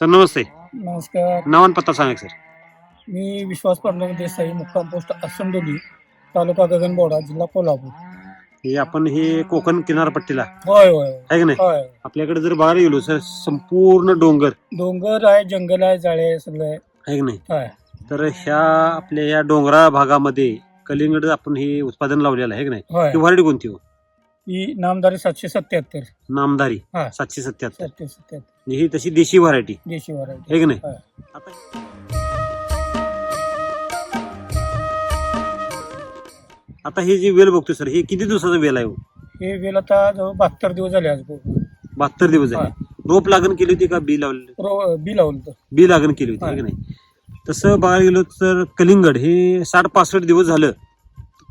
Sir नमस्ते. नमस्कार. नाव आणि पत्ता सांगा सर. मी विश्वास पांडुरंग देसाई, मुक्काम पोस्ट असंडोली, तालुका गगनबावडा, जिल्हा कोल्हापूर. हे आपण हे कोकण किनारपट्टीला होय होय आहे की नाही, होय. आपल्याकडे जर बघायला गेलो सर संपूर्ण डोंगर डोंगर आहे, जंगल आहे, जाळे आहे, सगळं आहे. आहे की नाही. होय. तर ह्या आपल्या या डोंगराळ भागामध्ये कलिंगड आपण हे उत्पादन लावलेलं आहे की नाही. होय. ही व्हरायटी कोणती हो? ही नामदारी 777 नामदारी हा. 777. 777 ही तशी देशी व्हरायटी देशी व्हरायटी आहे की नाही. होय. आता हे जे वेल बघतो सर, हे किती दिवसाचा वेल आहे हो? हे वेल आता जवळ 72 दिवस झाले आज पूर्ण. 72 दिवस झाले. रोप लागण केली होती का बी लावलेलं? बी लावलं होतं. बी लागण केली होती आहे की नाही. तसं बघायला गेलो तर कलिंगड हे 60-65 दिवस झालं,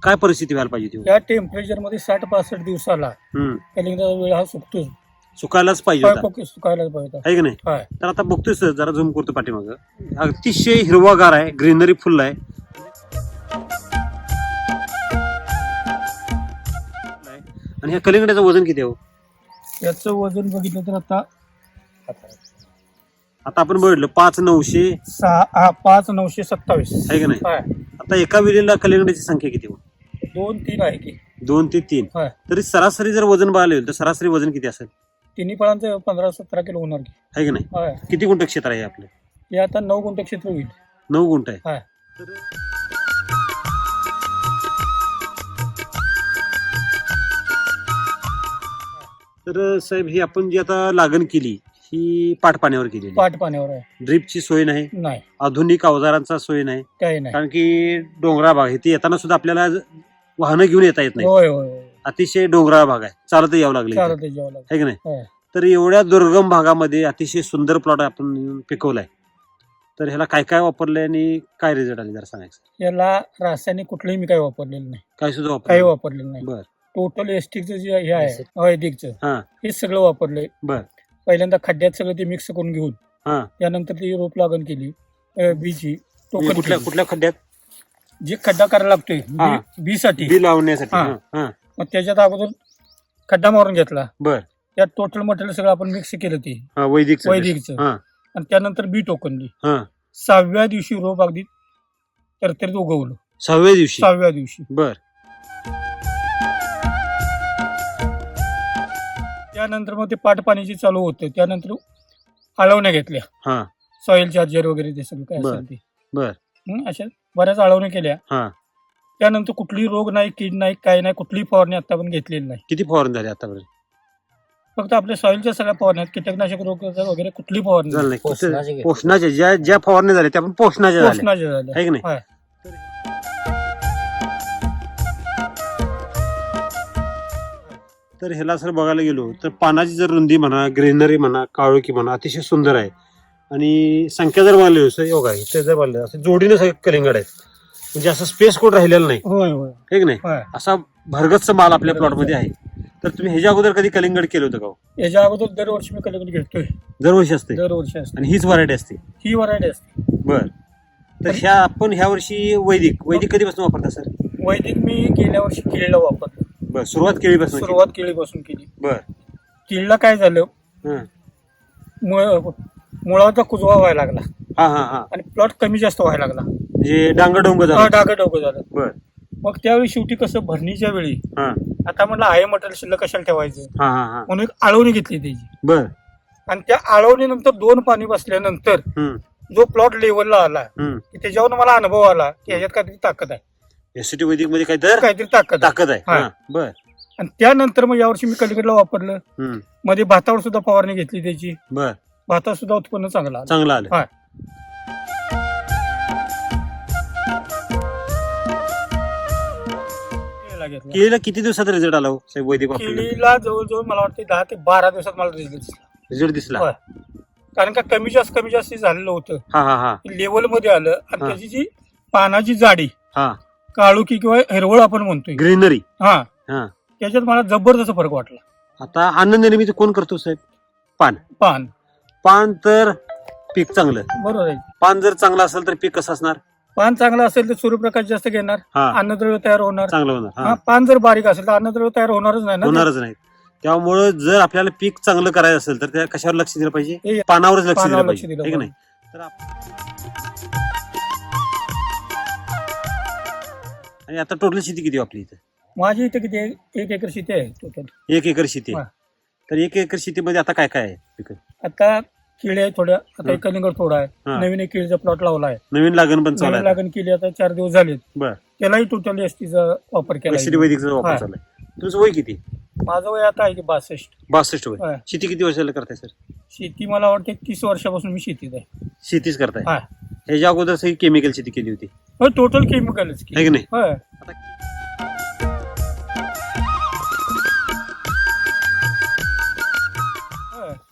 काय परिस्थिती व्हायला पाहिजे ती? या टेम्परेचर मध्ये 60-65 दिवसाला कलिंगडाचा वेळ हा सुकतो. सुकायलाच पाहिजे होता, सुकायला पाहिजे. आहे की नाही. होय. तर आता बघतोय सर, जरा झूम करतो पाठीमागं, अतिशय हिरवागार आहे, ग्रीनरी फुल आहे. आणि ह्या कलिंगडाचं वजन किती आहे हो? याचं वजन बघितलं तर आता आपण बघितलं 5,900 5,927 आहे की नाही. होय. आता एका विलेला कलिंगडाची संख्या किती हो? 2-3 आहे की. 2 ते 3. होय. तरी सरासरी जर वजन बघायला गेलं तर सरासरी वजन किती असेल? तिन्ही फळांचं 15-17 किलो होणार की. आहे की नाही. होय. किती गुंठ क्षेत्र आहे आपलं? हे आता 9 गुंठ क्षेत्र होईल. 9 गुंठ आहे. होय. तर साहेब ही आपण जी आता लागण केली ही पाटपाण्यावर केलेली, पाट पाण्यावर आहे. ड्रीपची सोय नाही, नाही आधुनिक अवजारांचा सोय नाही, काही नाही. कारण की डोंगराळ भाग इथे येताना सुद्धा आपल्याला वाहनं घेऊन येता येत नाही. होय होय होय. अतिशय डोंगराळ भाग आहे, चालत यावं लागलं इथे, चालत जेवावं लागतं. आहे की नाही. होय. तर एवढ्या दुर्गम भागामध्ये अतिशय सुंदर प्लॉट आपण पिकवलाय. तर ह्याला काय काय वापरलंय आणि काय रिझल्ट आले जरा सांगायचं. याला रासायनिक कुठलंही मी काही वापरलेलं नाही. काय सुद्धा काही वापर? वापरलेलं नाही. बर टोटल एस्टिकचं जे हे आहे वैदिकचं, हा हे सगळं वापरलंय. बर पहिल्यांदा खड्ड्यात सगळं ते मिक्स करून घेऊन हा. त्यानंतर ती रोप लागण केली. बीची म्हणजे टोकन केली. कुठल्या खड्ड्यात? जे खड्डा करायला लागतोय हा. बी साठी, बी लावण्यासाठी. हा. हा. मग त्याच्यात अगोदर खड्डा मारून घेतला. बर त्यात टोटल मटेरियल सगळं आपण मिक्स केलं ते हा, वैदिकचं. वैदिकचं. हा आणि त्यानंतर बी टोकनली. हा. 6व्या दिवशी रोप अगदी तरतरीत उगवलं. 6व्या दिवशी? 6व्या दिवशी. बर. त्यानंतर मग ते पाट पाण्याची चालू होतं. त्यानंतर आळवण्या घेतल्या, हा सॉइल चार्जर वगैरे ते सगळं काय बर. असेल ते. बर. अशा बऱ्याच आळवण्या केल्या. हा. त्यानंतर कुठलीही रोग नाही, कीड नाही, काही नाही, कुठलीही फवारणी आता पण घेतलेली नाही. किती फवारणी झाली आतापर्यंत? फक्त आपल्या सॉइलच्या सगळ्या फवारण्यात कीटकनाशक रोग वगैरे कुठलीही फवारणी झालं नाही. नाही. पोषणाच्या ज्या फवारणी झाल्या त्या पण पोषणाच्या झाल्या, पोषणाच्या झाल्या. आहे की नाही. होय. तर ह्याला सर बघायला गेलो तर पानाची जर रुंदी म्हणा, ग्रीनरी म्हणा, काळोखी म्हणा, अतिशय सुंदर आहे. आणि संख्या जर बघायला गेलो सर, योगा इथे जर बघायला असं जोडीनं सगळे कलिंगड आहेत, म्हणजे असं स्पेस कोड राहिलेला नाही, होय होय आहे की नाही. होय. असा भरगच्च माल आपल्या प्लॉट मध्ये आहे. तर तुम्ही ह्याच्या अगोदर कधी कलिंगड केलं होतं का हो? याच्या अगोदर दरवर्षी मी कलिंगड घेतोय. दरवर्षी असते दरवर्षी असते. आणि हीच व्हरायटी असते? ही व्हरायटी असते. बर. तर ह्या वर्षी वैदिक कधीपासून वापरता सर? वैदिक मी गेल्या वर्षी केळीला वापरलं. बर. सुरुवात केळीपासून? सुरुवात केळीपासून केली. बर. केळीला काय झालं, हं. मुळाचा कुजवा व्हायला लागला हा हा हा. आणि प्लॉट कमी जास्त व्हायला लागला. म्हणजे डांगडोंग झालं. डागडोगं झालं. बर. मग त्यावेळी शेवटी कसं, भरणीच्या वेळी हा आता म्हटलं आहे मटेरियल शिल्लक कशाला ठेवायचं, हा हा हा. म्हणून एक आळवणी घेतली त्याची. बर. आणि त्या आळवणीनंतर 2 पाणी बसल्यानंतर हम्म. जो प्लॉट लेवलला आला हम्म. की त्याच्यावर मला अनुभव आला की ह्याच्यात काहीतरी ताकद आहे. एसटी वैदिक मध्ये काहीतरी ताकद आहे. हा. हा. बर. आणि त्यानंतर मग यावर्षी मी कलिंगडला वापरलं. हम्म. मध्ये भातावर सुद्धा फवारणी घेतली त्याची. बर. भातात सुद्धा उत्पन्न चांगलं आलं. चांगलं आलं. हा. केळीला घेतला. केळीला किती दिवसात रिझल्ट आला हो साहेब वैदिक वापरलं? केळीला जवळजवळ मला वाटतं 10 ते 12 दिवसात मला रिझल्ट दिसला. रिझल्ट दिसला? होय. कारण का कमी जास्त झालेलं होतं. हा हा हा लेवल मध्ये आलं आणि हा. त्याची जी पानाची जाडी, हा. काळुकी किंवा हिरवळ आपण म्हणतोय, ग्रीनरी. हा, हा. त्याच्यात मला जबरदस्त फरक वाटला. आता अन्न निर्मिती कोण करतो साहेब? पान तर पीक चांगलं. बरोबर आहे. पान जर चांगलं असेल तर पीक कसं असणार? पान चांगलं असेल तर सूर्यप्रकाश जास्त घेणार, हा. अन्नद्रव्य तयार होणार. चांगलं होणार. हा, पान जर बारीक असेल तर अन्नद्रव्य तयार होणारच नाही ना. होणारच नाही. त्यामुळं जर आपल्याला पीक चांगलं करायचं असेल तर त्या कशावर लक्ष दिलं पाहिजे? हे पानावरच लक्ष दिलं पानावर लक्ष पाहिजे, दिलं आहे की नाही? पाहिजे. तर आणि आता टोटल शेती किती आहे आपली इथं? माझी इथे किती आहे? 1 एकर शेती आहे टोटल. 1 एकर शेती आहे. हा. तर 1 एकर शेतीमध्ये आता काय काय आहे पिकं? आता केळी आहे थोड्या, आता हा. एक कलिंगड थोडा आहे, हा. नवीन एक केळीचा प्लॉट लावला आहे, नवीन लागण पण चालू नवीन आहे? लागण केली आता 4 दिवस झालेत. बर. त्यालाही टोटल एसटीचा वापर केला वैश्विक वैदिकचा वापर हा. चालू आहे. तुमचं वय किती? माझं वय आता आहे की 62. 62 वय. हा. शेती किती वर्षाला करताय सर? शेती मला वाटते 30 वर्षापासून मी शेतीत आहे. शेतीच करताय? हा. ह्याच्या अगोदर सगळी केमिकल शेती केली होती, टोटल केमिकलच आहे की नाही? होय.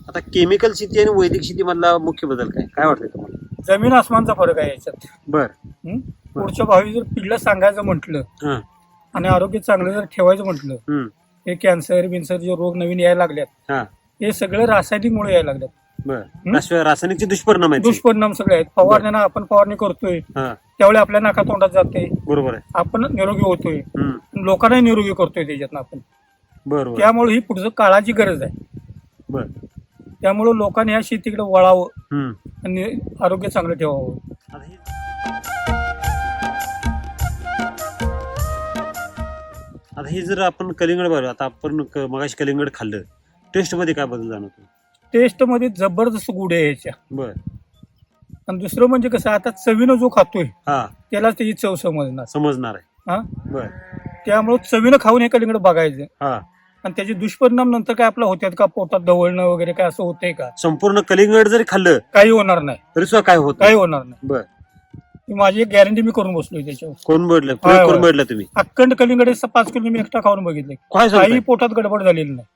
आता केमिकल शेती आणि वैदिक शेती मधला मुख्य बदल काय काय वाटतंय तुम्हाला? जमीन आसमानचा फरक आहे याच्यात. बर. हं? पुढच्या भावी जर पिढीला सांगायचं म्हटलं हा. आणि आरोग्य चांगलं जर ठेवायचं म्हटलं, हम्म. हे कॅन्सर बिन्सर जे रोग नवीन यायला लागल्यात, हा. हे सगळं रासायनिक मुळे यायला लागल्यात. बर. रासायनिकचे दुष्परिणाम आहेत. दुष्परिणाम सगळे आहेत. फवारण्यानं आपण फवारणी करतोय हा. त्यावेळी आपल्या नाका तोंडात जाते, बरोबर आहे. आपण निरोगी होतोय, हम्म. लोकांनाही निरोगी करतोय त्याच्यातनं आपण. बरोबर. त्यामुळे ही पुढचं काळाची गरज आहे. बर. त्यामुळे लोकांनी या शेतीकडे वळावं हम्म. आणि आरोग्य चांगलं ठेवावं. आता हे- आता हे जर आपण कलिंगड बघा, आता आपण मगाशी कलिंगड खाल्लं, टेस्ट मध्ये काय बदल जाणवतो? टेस्ट मध्ये जबरदस्त गुड आहे याच्या. बर. आणि दुसरं म्हणजे कसं, आता चवीनं जो खातोय हा. त्याला त्याची चव समजणार. समजणार आहे. हा. बर. त्यामुळे चवीनं खाऊन हे कलिंगड बघायचं हा. आणि त्याचे दुष्परिणाम नंतर काय आपलं होतात का, पोटात ढवळणं वगैरे काय असं होतंय का? संपूर्ण कलिंगड जरी खाल्लं काही होणार नाही, तरी सुद्धा काय होत काही होणार नाही. बर. ही माझी एक गॅरंटी मी करून बसलोय त्याच्यावर. कोण बदलं? होय, प्रयोग होय. करून बदला तुम्ही? अखंड कलिंगड 5 किलो मी एकटा खाऊन बघितले, काय सांगताय? काही पोटात गडबड झालेली नाही.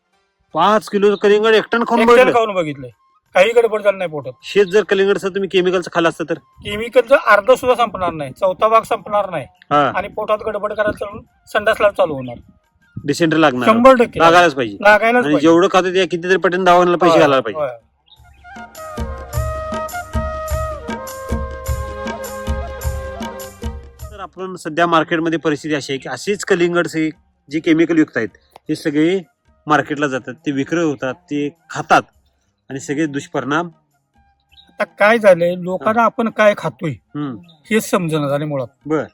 5 किलो कलिंगड एकट्यानं खाऊन एकट्यानं बदलं? खाऊन बघितलंय, काही गडबड झाली नाही पोटात. शेत जर कलिंगडचं तुम्ही केमिकलचं खाल्लं असतं तर? केमिकलचं अर्ध सुद्धा संपणार नाही, 4था भाग संपणार नाही हा. आणि पोटात गडबड करायला चालून संडासला चालू होणार. डिसेंट्री लागणार? 100% लागायलाच पाहिजे. लागायलाच आणि पाहिजे. जेवढं खातो ते कितीतरी पटीने दावायला पैसे होय, घालायला पाहिजे. होय. तर आपण सध्या मार्केटमध्ये परिस्थिती अशी आहे की असेच कलिंगड जे केमिकल युक्त आहेत हे सगळे मार्केटला जातात, ते विक्रय होतात, ते खातात आणि सगळे दुष्परिणाम. आता काय झालंय, लोकांना आपण काय खातोय हम्म. हेच समजणं झाले मुळात. बर.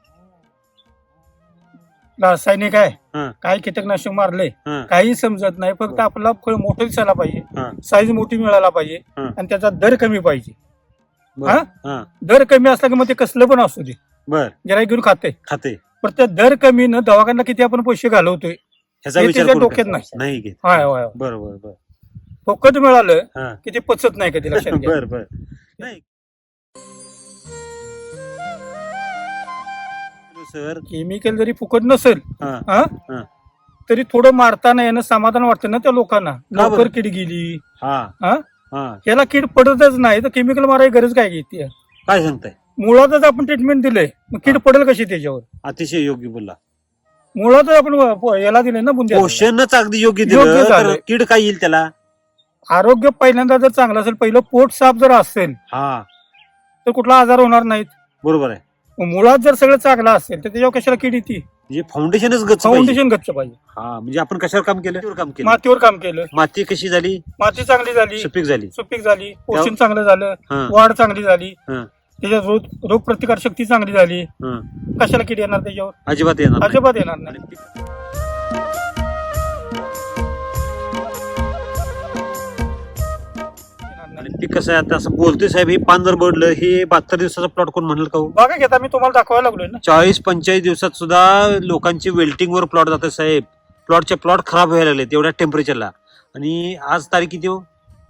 रासायनिक आहे, हा. काय कीटकनाशक मारले, हा. काही समजत नाही. फक्त आपला फळ मोठं दिसायला पाहिजे, हा. साईज मोठी मिळायला पाहिजे हा. आणि त्याचा दर कमी पाहिजे. बर. हा? हा. दर कमी असला की मग ते कसलं पण असू दे, बर. जरा घेऊन खाते. खाते. पण त्या दर कमी न दवाखान्याला किती आपण पैसे घालवतोय ह्याचा हे विचार त्याच्या करू डोक्यात का? नाही. नाही घेत. होय होय होय. बरोबर. बर. फुकट मिळालं हा. की ते पचत नाही कधी, लक्षात घ्या. बर. बर. नाही सर. केमिकल जरी फुकट नसेल हा. हा, हा. तरी थोडं मारताना यानं समाधान वाटतं ना त्या लोकांना. बरं? लवकर कीड गेली, हा. हा, हा. याला कीड पडतच नाही तर केमिकल मारायची गरज काय घेते? काय सांगताय? मुळातच आपण ट्रीटमेंट दिलंय, मग कीड पडेल कशी त्याच्यावर? अतिशय योग्य बोलला. मुळातच आपण याला दिलंय ना बुंद्या. पोषणच अगदी योग्य योग्य दिलं तर झालंय. कीड काय येईल त्याला? आरोग्य पहिल्यांदा जर चांगलं असेल, पहिलं पोट साफ जर असेल हा. तर कुठला आजार होणार नाहीत. बरोबर आहे. मग मुळात जर सगळं चांगलं असेल तर त्याच्यावर कशाला कीड येते? म्हणजे फाउंडेशनच गच्च पाहिजे. फाउंडेशन गच्च पाहिजे. हा. म्हणजे आपण कशावर काम केलं? मातीवर काम केलं. मातीवर काम केलं, माती कशी झाली? माती चांगली झाली, सुपीक झाली. सुपीक झाली, पोषण चांगलं झालं, हा. वाढ चांगली झाली, हा. त्याच्यात रोग प्रतिकार शक्ती चांगली झाली. हा. कशाला किड येणार त्याच्यावर? अजिबात येणार नाही. अजिबात येणार नाही. आणि पीक- आणि पीक कसं आहे आता असं बोलतोय साहेब, हे पान जर बडलं हे 72 दिवसाचा प्लॉट कोण म्हणेल का हो? बघा घेता, मी तुम्हाला दाखवायला लागलोय ना. 40-45 दिवसात सुद्धा लोकांची वेल्टिंग वर प्लॉट जातात साहेब. प्लॉटचे प्लॉट खराब व्हायला लागले तेवढ्या टेम्परेचरला. आणि आज तारीख किती हो?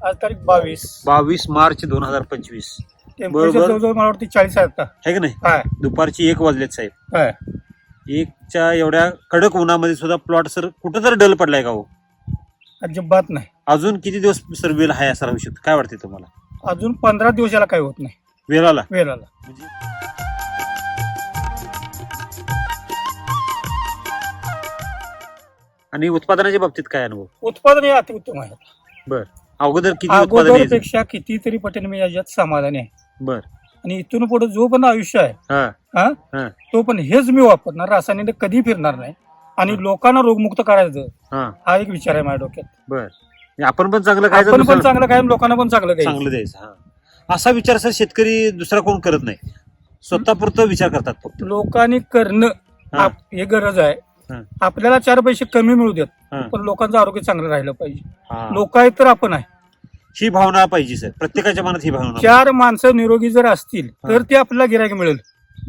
आज तारीख 22. 22 मार्च 2025. टेम्परेचर बरोबर. जवळजवळ मला वाटतं 40 आहे आता. आहे की नाही? काय दुपारची 1 वाजलेत साहेब. काय 1च्या एवढ्या कडक उन्हामध्ये सुद्धा प्लॉट सर कुठं तर डल पडलाय का हो? अजिबात नाही. अजून किती दिवस सर वेल आहे असा राहू शकतो? काय वाटते तुम्हाला? अजून 15 दिवस याला काही होत नाही वेलाला वेळाला. म्हणजे आणि उत्पादनाच्या बाबतीत काय अनुभव? उत्पादन हे अतिउत्तम आहे. बर. अगोदर किती उत्पादन यायचं? अगोदरपेक्षा कितीतरी पटीने मी याच्यात समाधानी आहे. बर. आणि इथून पुढे जो पण आयुष्य आहे हा. हा, हा. तो पण हेच मी वापरणार, रासायनिक कधी फिरणार नाही. आणि लोकांना रोगमुक्त करायचं हा हा एक विचार आहे माझ्या डोक्यात. बर आपण पण चांगलं काय आपण पण चांगलं काय लोकांना पण चांगलं द्यायचं. चांगलं द्यायचं. हा असा विचार सर शेतकरी दुसरा कोण करत नाही, स्वतःपुरतं विचार करतात फक्त. लोकांनी करणं हा. हे गरज आहे. हा. आपल्याला 4 पैसे कमी मिळू देत हा. पण लोकांचं आरोग्य चांगलं राहिलं पाहिजे. हा. लोक आहेत तर आपण आहे. ही भावना पाहिजे सर, प्रत्येकाच्या मनात ही भावना. 4 माणसं निरोगी जर असतील तर ते आपल्याला गिरायक मिळेल.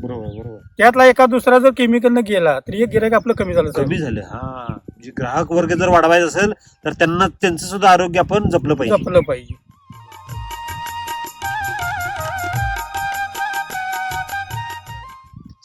बरोबर बरोबर. त्यातला एका दुसरा जर केमिकल न गेला तर एक गिरायक आपलं कमी झालं. कमी झालं. हा जे ग्राहक वर्ग जर वाढवायचा असेल तर त्यांना त्यांचं सुद्धा आरोग्य आपण जपलं पाहिजे. जपलं पाहिजे.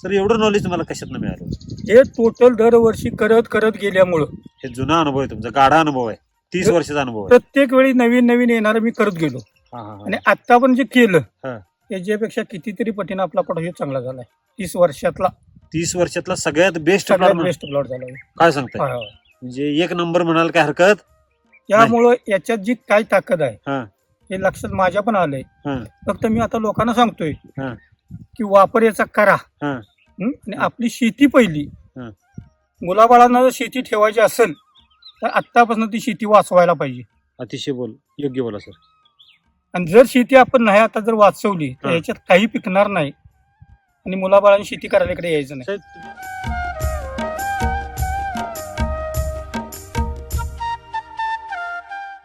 सर एवढं नॉलेज तुम्हाला कशातनं मिळालं? हे टोटल दरवर्षी करत करत गेल्यामुळं हे जुना अनुभव आहे तुमचा, गाढा अनुभव आहे, 30 वर्षाचा अनुभव आहे. प्रत्येक वेळी नवीन नवीन येणारं मी करत गेलो. हा, हा, आणि आता पण जे केलं हा. त्याच्यापेक्षा कितीतरी पटीनं आपला प्लॉट हे चांगला झालाय. 30 वर्षातला 30 वर्षातला सगळ्यात बेस्ट सगळ्यात बेस्ट प्लॉट झाला. काय सांगताय? म्हणजे एक नंबर म्हणाल काय हरकत. त्यामुळं याच्यात जी काय ताकद आहे हा. हे लक्षात माझ्या पण आलंय. हा. फक्त मी आता लोकांना सांगतोय हा. की वापर याचा करा. हा. आणि आपली शेती पहिली. हा. मुलाबाळांना जर शेती ठेवायची असेल तर आत्तापासून ती शेती वाचवायला पाहिजे. अतिशय योग्य बोला सर. आणि जर शेती आपण नाही आता जर वाचवली तर हा. याच्यात काही पिकणार नाही आणि मुलाबाळांनी शेती करायला इकडे यायचं नाही.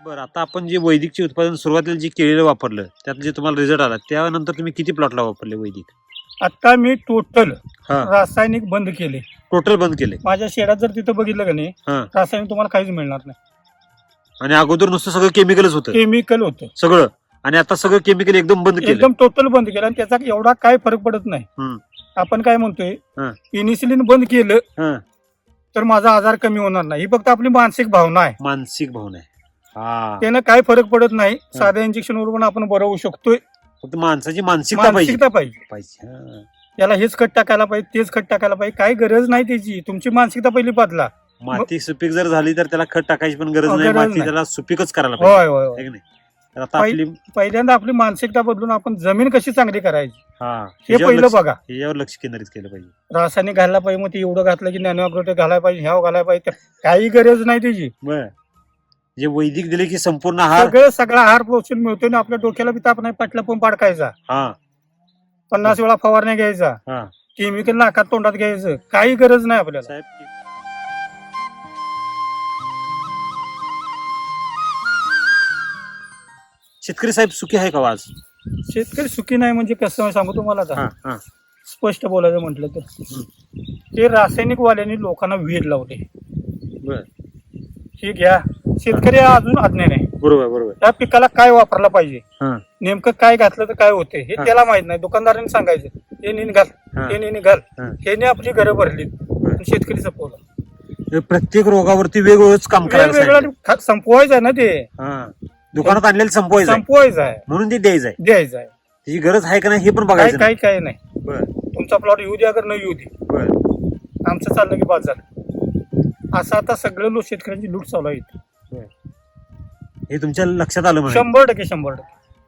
बरं आता आपण जे वैदिकचे उत्पादन सुरुवातीला जे केलेलं वापरलं त्यात जे तुम्हाला रिझल्ट आला त्यानंतर तुम्ही किती प्लॉटला वापरले वैदिक? आता मी टोटल हा. रासायनिक बंद केले. टोटल बंद केले. माझ्या शेडात जर तिथं बघितलं का नाही हा. रासायनिक तुम्हाला काहीच मिळणार नाही. आणि अगोदर नुसतं सगळं केमिकलच होतं केमिकल होतं सगळं, आणि आता सगळं केमिकल एकदम बंद केलं. एकदम टोटल बंद केलं आणि त्याचा एवढा काय फरक पडत नाही. हम्म. आपण काय म्हणतोय हा. पेनिसिलिन बंद केलं हा. तर माझा आजार कमी होणार नाही. ही फक्त आपली मानसिक भावना आहे. मानसिक भावना आहे. हा त्यानं काय फरक पडत नाही. साध्या इंजेक्शन वर पण आपण बरं होऊ शकतोय. फक्त माणसाची मानसिकता पाहिजे. मानसिकता पाहिजे. पाहिजे. हा. याला हेच खत टाकायला पाहिजे तेच खत टाकायला पाहिजे काही गरज नाही त्याची. तुमची मानसिकता पहिली बदला. माती सुपीक जर झाली तर त्याला खत टाकायची पण गरज नाही. गरज माती नाही. त्याला सुपीकच करायला होय पाहिजे. होय है होय. की नाही? तर आता आपली पहिल्यांदा आपली मानसिकता बदलून आपण जमीन कशी चांगली करायची हा हे पहिलं बघा. यावर लक्ष केंद्रित केलं पाहिजे. रासायनिक घालायला पाहिजे मग ते एवढं घातलं की नॅनो अग्रोटेक घालायला पाहिजे ह्याव घालायला पाहिजे काही गरज नाही त्याची. बर जे वैदिक दिले की संपूर्ण आहार सगळा आहार पोषण मिळतो ना. आपल्या डोक्याला बी ताप नाही. पाटला पण पाडकायचा. हा 50 वेळा फवारण्या घ्यायचा. हा केमिकल नाकात तोंडात घ्यायचं काही गरज नाही आपल्याला. साहेब शेतकरी साहेब सुखी आहे का आज? शेतकरी सुखी नाही म्हणजे कसं सांगू तुम्हाला आता हा हा स्पष्ट बोलायचं म्हटलं तर ते रासायनिक वाल्यांनी लोकांना वेध लावले. बर हे घ्या. शेतकरी अजून अज्ञान आहे. बरोबर बरोबर. त्या पिकाला काय वापरला पाहिजे हा नेमकं काय घातलं तर काय होते हे हा. त्याला माहित नाही. दुकानदारांनी सांगायचं हे नीन घाल हा. हे नीन घाल. हा. हेने आपली घरं भरली आणि शेतकरी संपवलं. हे प्रत्येक रोगावरती वेगवेगळंच काम करायला सांगितलं. वेगवेगळं संपवायचं आहे ना ते. हा दुकानात आणलेलं संपवायचं आहे. संपवायचं आहे म्हणून ते द्यायचं आहे. द्यायचं आहे. त्याची गरज आहे का नाही हे पण काय बघायचं काय काय नाही. बर तुमचा प्लॉट येऊ द्या अगर न येऊ दे बर. आमचं चाललं की बाद झालं. असं आता सगळे लोक शेतकऱ्यांची लूट चालू आहे. हे तुमच्या लक्षात आलं म्हणजे 100% 100%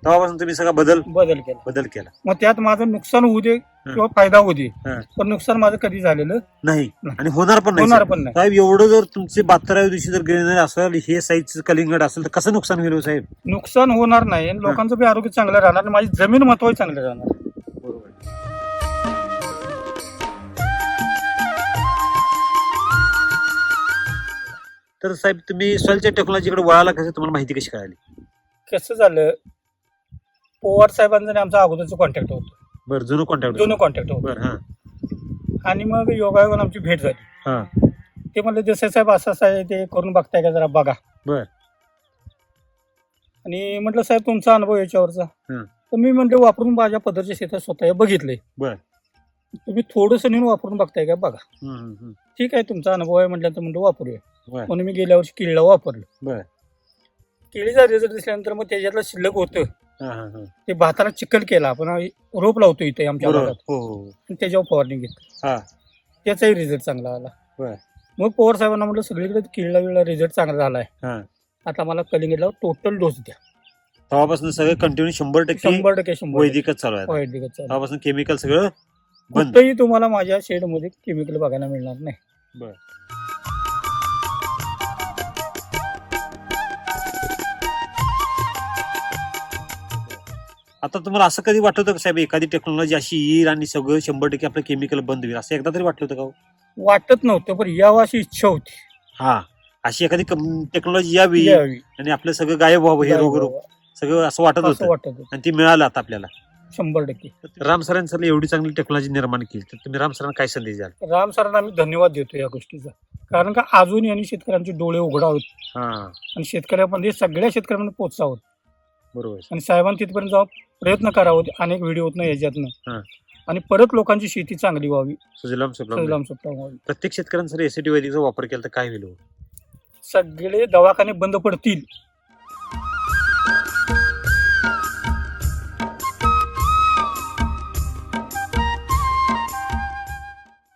तेव्हापासून तुम्ही सगळा बदल केला. बदल केला. मग त्यात माझं नुकसान होऊ दे किंवा फायदा होऊ दे हा. पण नुकसान माझं कधी झालेलं नाही नाही. आणि होणार पण नाही. होणार साहेब. पण नाही. साहेब एवढं जर तुमचे 72व्या दिवशी जर ग्रेनरी असेल हे साईजचं कलिंगड असेल तर कसं नुकसान होईल हो साहेब? नुकसान होणार नाही आणि लोकांचं बी आरोग्य चांगलं राहणार आणि माझी जमीन महत्वाची चांगली राहणार. तर साहेब तुम्ही सॉइलच्या टेक्नॉलॉजीकडे वळाला कसं, तुम्हाला माहिती कशी कळाली? कसं झालं पवार साहेबांचं आणि आमचा अगोदरचं कॉन्टॅक्ट होतं. बरं जुनं कॉन्टॅक्ट दोन कॉन्टॅक्ट होतं. बरं हा आणि मग योगायोगानं आमची भेट झाली. हा ते म्हणले देसाई साहेब असं आहे ते करून बघताय का जरा बघा. बर. आणि म्हटलं साहेब तुमचा अनुभव याच्यावरचा. हं. तर मी म्हटलं वापरून माझ्या पदरच्या शेतात स्वतः बघितले. बर. तुम्ही थोडंसं नेऊन वापरून बघताय का बघा. हम्म. ठीक आहे तुमचा अनुभव आहे म्हटल्यानंतर म्हणतो वापरूया. बर. म्हणून मी गेल्या वर्षी केळीला वापरलं. बर. केळीचा रिझल्ट दिसल्यानंतर मग त्याच्यातलं शिल्लक होतं हा हा हा ते भाताला चिखल केला. आपण रोप लावतो इथे आमच्या बरोबर. भागात हो हो आणि त्याच्यावर फवारणी घेतली. हा त्याचाही रिझल्ट चांगला आला. बर. मग पवार साहेबांना म्हटलं सगळीकडे केळीला रिझल्ट चांगला झालाय. हा आता मला कलिंगडला टोटल डोस द्या. तेव्हापासून सगळं कंटिन्यू 100% 100% वैदिकच चालू आहे. वैदिकच चालू. तेव्हापासून केमिकल सगळं बंद. कुठेही तुम्हाला माझ्या शेडमध्ये केमिकल बघायला मिळणार नाही. बर. आता तुम्हाला असं कधी वाटत होतं का साहेब एखादी टेक्नॉलॉजी अशी येईल आणि सगळं 100% आपलं केमिकल बंद होईल असं एकदा तरी वाटलं होतं का हो? वाटत नव्हतं पण यावं अशी इच्छा होती. हा अशी एखादी टेक्नॉलॉजी यावी यावी. आणि आपलं सगळं गायब व्हावं हे रोग सगळं असं वाटत असं होतं वाटत होतं आणि ती मिळालं आता आपल्याला. 100%. राम सरांनी एवढी चांगली टेक्नॉलॉजी निर्माण केली तर तुम्ही राम सरांना काय संदेश द्याल? राम सरांना आम्ही धन्यवाद देतो या गोष्टीचा. कारण का अजून यांनी शेतकऱ्यांचे डोळे उघडावेत हा आणि शेतकऱ्यामध्ये सगळ्या शेतकऱ्यांमध्ये पोहोचावं बरोबर. आणि साहेबांनी तिथपर्यंत जाऊन प्रयत्न करावं अनेक व्हिडिओतनं हा. याच्यातनं आणि परत लोकांची शेती चांगली व्हावी, सुजलाम सुफलाम. सुजलाम सुफलाम व्हावी. प्रत्येक शेतकऱ्यांसाठी एसीटी वैदिकचा वापर केला तर काय होईल हो? सगळे दवाखाने बंद पडतील.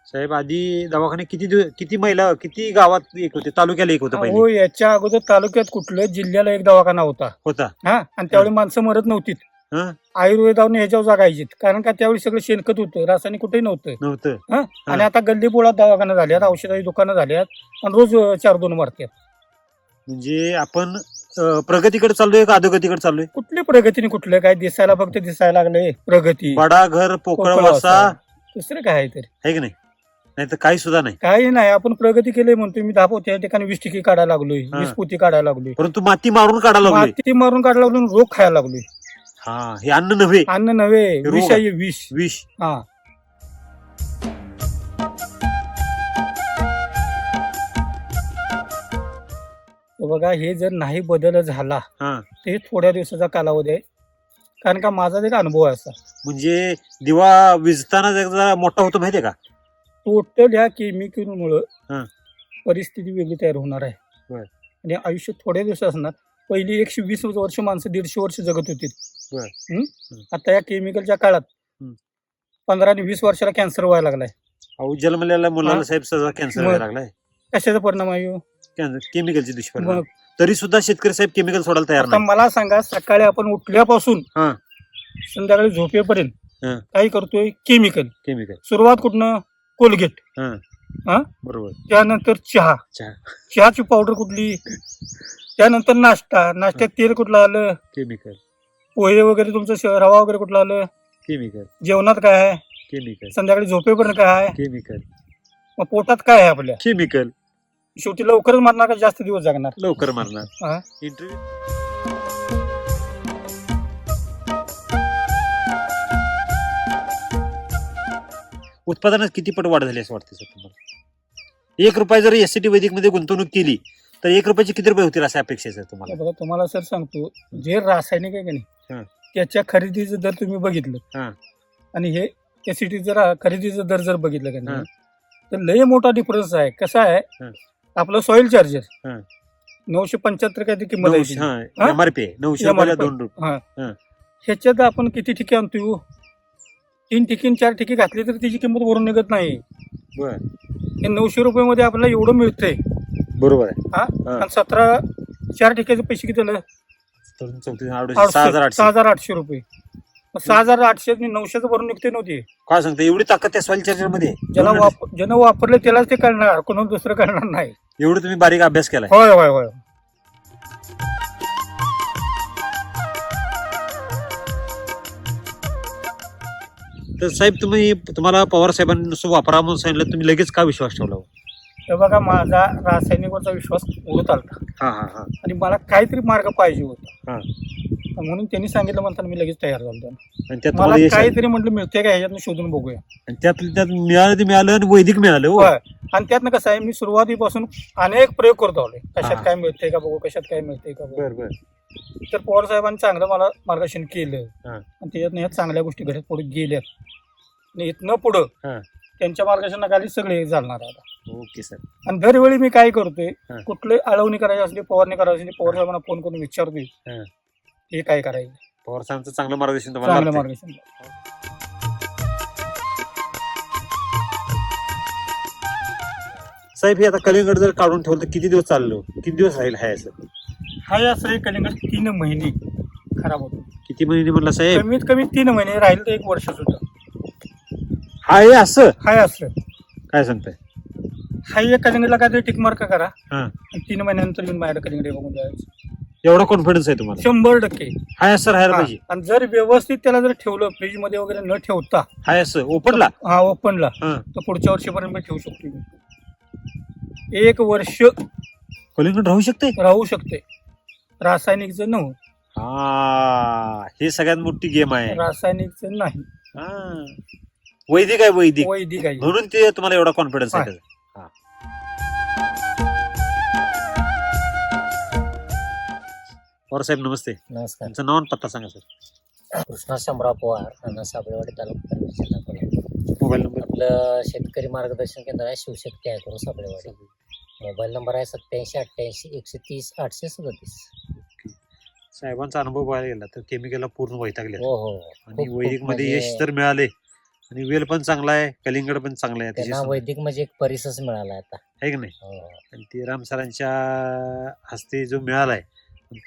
साहेब आधी दवाखाने किती महिला किती गावात एक होते तालुक्याला एक होतं हो पहिले याच्या अगोदर तालुक्यात कुठलं जिल्ह्याला एक दवाखाना होता होता. हा आणि त्यावेळी माणसं मरत नव्हती. हं? आयुर्वेदावर ह्याच्यावर जागायची कारण का त्यावेळी सगळं शेणखत होतं, रासायनिक कुठेही नव्हतं. नव्हतं. आणि आता गल्ली बोळात दवाखाना झाल्यात, औषधाची दुकानं झाल्यात आणि रोज 4-2 मारतात. म्हणजे आपण प्रगतीकडे चाललोय का अधोगतीकडे चाललोय? कुठली प्रगतीने कुठलं काय दिसायला फक्त दिसायला लागले प्रगती. बडा घर पोकळ पोकळ वासा दुसरं काय आहे तरी आहे की नाही? नाही तर काही सुद्धा नाही. काही नाही. आपण प्रगती केली म्हणतो मी 10 पोती त्या ठिकाणी 20 टिकी काढायला लागलोय, हा. 20 पोती काढायला लागलोय, परंतु माती मारून काढायला लागलोय. माती मारून काढायला लागलो, रोग खायला लागलोय. हा हे अन्न नव्हे अन्न नव्हे रोग विष आहे, विष. विष. हा तर बघा हे जर नाही बदल झाला हा तर हे थोड्या दिवसाचा कालावधी आहे. कारण का माझा एक अनुभव आहे असा. म्हणजे दिवा विजताना जरा मोठा होतो माहितीये का? टोटल या केमिकलमुळं हा. परिस्थिती वेगळी तयार होणार आहे. बर. आणि आयुष्य थोड्या दिवस असणार. पहिली 120 वर्ष माणसं 150 वर्ष जगत होती. बर. आता या केमिकलच्या काळात 15 आणि 20 वर्षाला कॅन्सर व्हायला लागलाय. अहो जन्मलेल्या मुलाला हा. साहेब सगळा कॅन्सर मग. व्हायला लागलाय. कशाचा परिणाम आहे ह्यो? केमिकलचे दुष्परिणाम. मग तरी सुद्धा शेतकरी साहेब केमिकल सोडायला तयार आता नाही. मला सांगा सकाळी आपण उठल्यापासून हा. संध्याकाळी झोपेपर्यंत हा. काय करतोय? केमिकल. केमिकल. सुरुवात कुठनं? कोलगेट. हा? बरोबर. त्यानंतर चहा. चहाची पावडर कुठली? त्यानंतर नाश्त्यात तेल कुठलं आलं? केमिकल. पोहे वगैरे तुमचं रवा वगैरे कुठलं आलं? केमिकल. जेवणात काय आहे? केमिकल. संध्याकाळी झोपेपर्यंत काय आहे? केमिकल. मग पोटात काय आहे आपल्या? केमिकल. शेवटी लवकरच मारणार का जास्त दिवस जगणार? लवकर मारणार. हा. इंटरव्ह्यू उत्पादनात किती पट वाढ झाली असं वाटतं सर तुम्हाला? 1 रुपया जर एसटी वैदिक मध्ये गुंतवणूक केली तर 1 रुपयाची किती रुपये होतील अशी अपेक्षा आहे सर तुम्हाला? बघा तुम्हाला सर सांगतो जे रासायनिक आहे की हा. नाही त्याच्या खरेदीचं दर तुम्ही बघितलं हा. आणि हे एसिटी जर खरेदीचं दर जर बघितलं का हा. नाही तर लय मोठा डिफरन्स आहे. कसा आहे? हा. आपलं सॉइल चार्जर हा. 975 काय ती किंमत आहे त्याची. हा? एमआरपी 900 रुपयाला 2 रुपये. हा. हा. ह्याच्यात आपण किती ठिकी आणतो? 3 ठिकी 4 ठिकी घातली तर त्याची किंमत भरून निघत नाही. बर. हे 900 रुपये आपल्याला एवढं मिळतंय. बरोबर आहे. हा. हा. आणि 4 ठिक्याचे पैसे किती झाले? 6,800. 6,800 रुपये. 6,800 900 भरून निघते नव्हती. काय सांगता एवढी ताकद त्या सॉइल चार्जर मध्ये? ज्यानं वापरलं त्यालाच ते कळणार, कोण दुसरं कळणार नाही. एवढं तुम्ही बारीक अभ्यास केलाय? होय होय होय. तर साहेब तुम्हाला पवार साहेबांनी नुसतं वापरा म्हणून सांगितलं तुम्ही लगेच का विश्वास ठेवला? तर बघा माझा रासायनिकवरचा विश्वास उडत आलता हा हा हा आणि मला काहीतरी मार्ग पाहिजे होता. हा. म्हणून त्यांनी सांगितलं म्हणताना मी लगेच तयार झालो. आणि त्यात मला तुम्हाला यश आलं. काहीतरी म्हटलं मिळते का ह्याच्यातनं शोधून बघूया. आणि त्यात मिळालं ते मिळालं आणि वैदिक मिळालं हो. होय. आणि त्यातनं कसं आहे मी सुरुवातीपासून अनेक प्रयोग करतो आलोय. हा. कशात काय मिळतंय का बघू, कशात काय मिळतंय का बघू. बर बर. तर पवार साहेबांनी चांगलं मला मार्गदर्शन केलं हा. आणि त्याच्यातनं ह्या चांगल्या गोष्टी घरात पुढे गेल्यात आणि इथनं पुढं हा. त्यांच्या मार्गदर्शनाखाली सगळे चालणार आता. Okay sir. आणि दरवेळी मी काय करतोय हा. कुठले अळवणी करायची असली, फवारणी करायची असली, पवार साहेबांना फोन करून विचारतोय हा. हे काय करायचं. पवार साहेबांचं चांगलं मार्गदर्शन तुम्हाला चांगलं लाभतंय. मार्गदर्शन. साहेब हे आता कलिंगड जर काढून ठेवलं तर किती दिवस चाललो, किती दिवस राहील हाय असं? हा असं हे कलिंगड 3 महिने खराब होतो. किती महिने म्हणला साहेब? कमीत कमी 3 महिने राहील तर 1 वर्ष सुद्धा. हाय असं हाय असं काय सांगताय? हाय या कलिंगडला काहीतरी टिक मार्क करा हा. आणि 3 महिन्यानंतर येऊन माझ्याकडे कलिंगड बघून जायचं. एवढा कॉन्फिडन्स आहे तुम्हाला? 100% हाय सर, हायला हा. पाहिजे. आणि जर व्यवस्थित त्याला जर ठेवलं फ्रीज मध्ये वगैरे न ठेवता हाय असं ओपनला हा ओपनला हा. तर पुढच्या वर्षीपर्यंत मी ठेवू शकतो मी. 1 वर्ष कलिंगड राहू शकते. राहू शकते, रासायनिकचं न हा, हे सगळ्यात मोठी गेम आहे. रासायनिकचं नाही, हा. वैदिक आहे, वैदिक. वैदिक आहे. म्हणून ते तुम्हाला एवढा कॉन्फिडन्स आहे हा. त्याचा. हा. पवार साहेब नमस्ते. नमस्कार. तुमचं नाव आणि पत्ता सांगा सर. कृष्णा शंभराव पवार, राणा साबळेवाडी, तालुका करवीर, जिल्हा कोल्हापूर. Mobile number. आपलं शेतकरी मार्गदर्शन केंद्र आहे शिवशक्ती आहे करून साबळेवाडी. मोबाईल नंबर आहे 8788 130 837. साहेबांचा अनुभव बघायला गेला तर केमिकलला पूर्ण वैतागले हो हो. आणि खूप वैदिक मध्ये म्हणजे यश तर मिळाले आणि वेल पण चांगला आहे, कलिंगड पण चांगला आहे, अतिशय त्यांना सुंदर. वैदिक म्हणजे एक परिसच मिळाला आता. आहे की नाही? हो. आणि ते राम सरांच्या हस्ते जो मिळालाय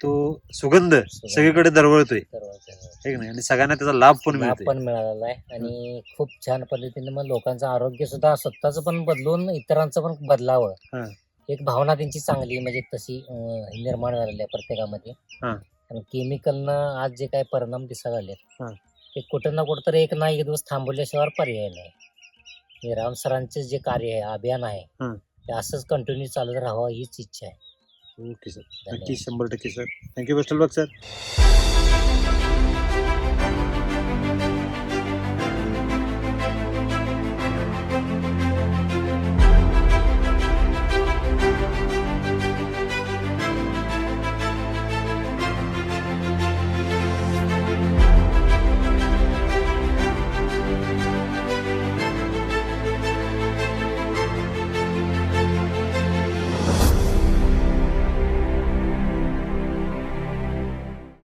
तो सुगंध सगळीकडे दरवळतोय, तर आहे की नाही? आणि सगळ्यांना त्याचा लाभ पण लाभ मिळतोय. पण मिळालेला आहे आणि खूप छान पद्धतीने मग लोकांचं आरोग्य सुद्धा स्वतःच पण बदलून इतरांचं पण बदलावं. हा. एक भावना त्यांची चांगली म्हणजे तशी निर्माण झालेली आहे प्रत्येकामध्ये. हा. आणि केमिकलनं आज जे काही परिणाम दिसायला लागले हा. ते कुठं ना कुठं तरी एक ना एक दिवस थांबवल्याशिवाय पर्याय नाही. हे राम सरांचे जे कार्य आहे, अभियान आहे, हा. ते असंच कंटिन्यू चालत राहावं हीच इच्छा आहे. ओके सर, धन्यवाद. नक्की 100% sir. Thank you, best of luck sir.